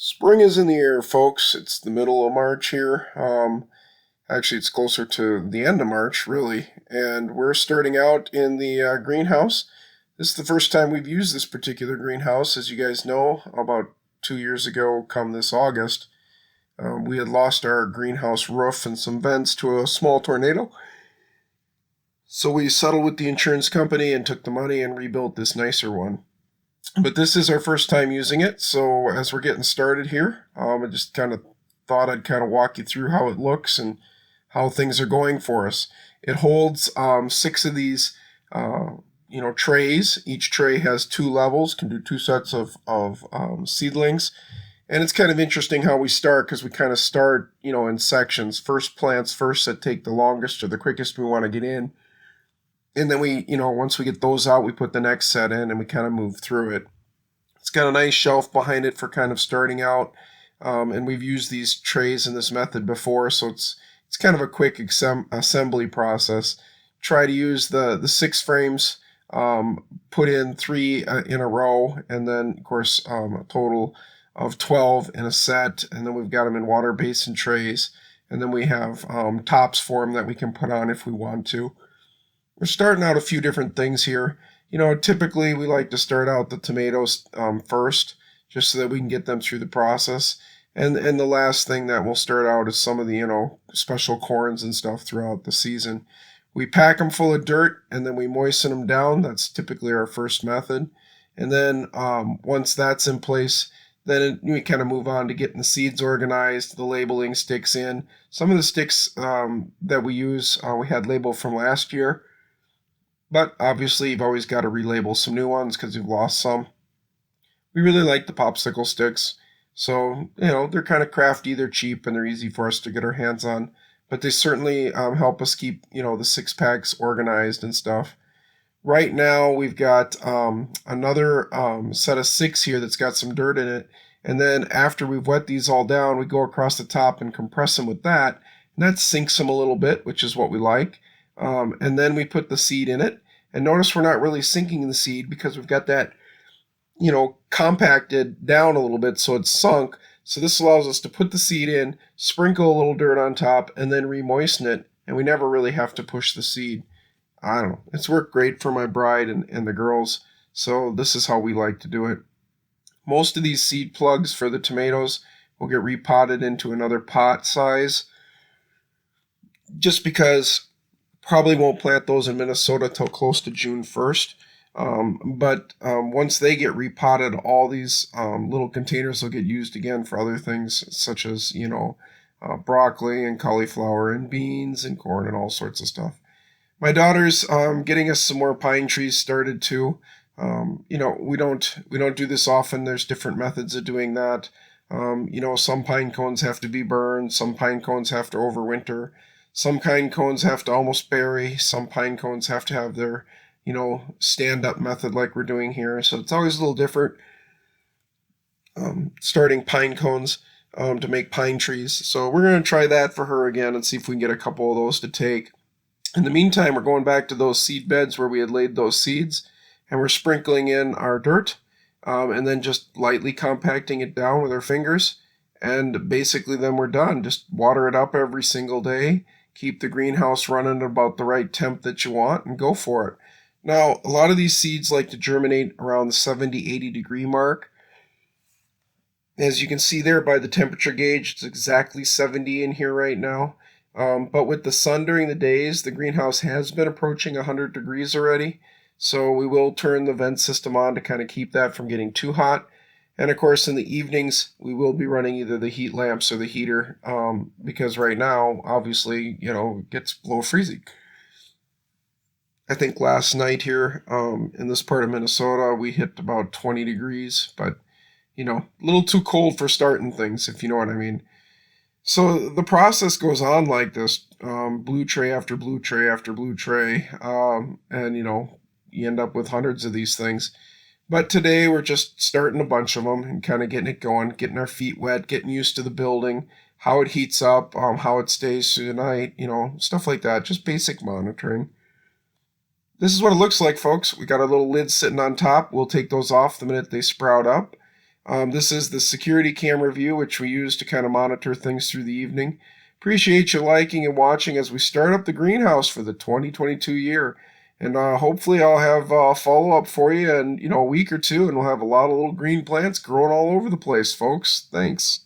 Spring is in the air, folks. It's the middle of March here. Actually, it's closer to the end of March, really. And we're starting out in the greenhouse. This is the first time we've used this particular greenhouse. As you guys know, about 2 years ago, come this August, we had lost our greenhouse roof and some vents to a small tornado. So we settled with the insurance company and took the money and rebuilt this nicer one. But this is our first time using it, so as we're getting started here, I just kind of thought I'd kind of walk you through how it looks and how things are going for us. It holds six of these, trays. Each tray has two levels, can do two sets of seedlings. And it's kind of interesting how we start, because we kind of start, in sections. First plants first that take the longest or the quickest we want to get in. And then we, once we get those out, we put the next set in and we kind of move through it. It's got a nice shelf behind it for kind of starting out. And we've used these trays in this method before, so it's kind of a quick assembly process. Try to use the 6 frames, put in 3 in a row, and then, of course, a total of 12 in a set. And then we've got them in water basin trays. And then we have tops for them that we can put on if we want to. We're starting out a few different things here. Typically we like to start out the tomatoes first, just so that we can get them through the process. And the last thing that we'll start out is some of the, special corns and stuff throughout the season. We pack them full of dirt and then we moisten them down. That's typically our first method. And then once that's in place, then we kind of move on to getting the seeds organized, the labeling sticks in. Some of the sticks that we use, we had labeled from last year. But obviously, you've always got to relabel some new ones because you've lost some. We really like the popsicle sticks. So, they're kind of crafty, they're cheap, and they're easy for us to get our hands on. But they certainly help us keep, the 6-packs organized and stuff. Right now, we've got another set of 6 here that's got some dirt in it. And then after we've wet these all down, we go across the top and compress them with that. And that sinks them a little bit, which is what we like. And then we put the seed in it. And notice we're not really sinking the seed because we've got that, compacted down a little bit so it's sunk. So this allows us to put the seed in, sprinkle a little dirt on top, and then re-moisten it. And we never really have to push the seed. I don't know. It's worked great for my bride and the girls. So this is how we like to do it. Most of these seed plugs for the tomatoes will get repotted into another pot size, just because probably won't plant those in Minnesota till close to June 1st. But once they get repotted, all these little containers will get used again for other things, such as, broccoli and cauliflower and beans and corn and all sorts of stuff. My daughter's getting us some more pine trees started too. We don't do this often. There's different methods of doing that. Some pine cones have to be burned. Some pine cones have to overwinter. Some pine cones have to almost bury. Some pine cones have to have their, stand-up method like we're doing here. So it's always a little different starting pine cones to make pine trees. So we're going to try that for her again and see if we can get a couple of those to take. In the meantime, we're going back to those seed beds where we had laid those seeds, and we're sprinkling in our dirt and then just lightly compacting it down with our fingers. And basically then we're done. Just water it up every single day. Keep the greenhouse running at about the right temp that you want and go for it. Now, a lot of these seeds like to germinate around the 70, 80 degree mark. As you can see there by the temperature gauge, it's exactly 70 in here right now. But with the sun during the days, the greenhouse has been approaching 100 degrees already. So we will turn the vent system on to kind of keep that from getting too hot. And of course, in the evenings, we will be running either the heat lamps or the heater, because right now, obviously, it gets below freezing. I think last night here in this part of Minnesota, we hit about 20 degrees, but, a little too cold for starting things, if you know what I mean. So the process goes on like this, blue tray after blue tray after blue tray, and, you end up with hundreds of these things. But today we're just starting a bunch of them and kind of getting it going, getting our feet wet, getting used to the building, how it heats up, how it stays through the night, stuff like that, just basic monitoring. This is what it looks like, folks. We got our little lids sitting on top. We'll take those off the minute they sprout up. This is the security camera view, which we use to kind of monitor things through the evening. Appreciate you liking and watching as we start up the greenhouse for the 2022 year. And hopefully I'll have a follow-up for you in, a week or two, and we'll have a lot of little green plants growing all over the place, folks. Thanks.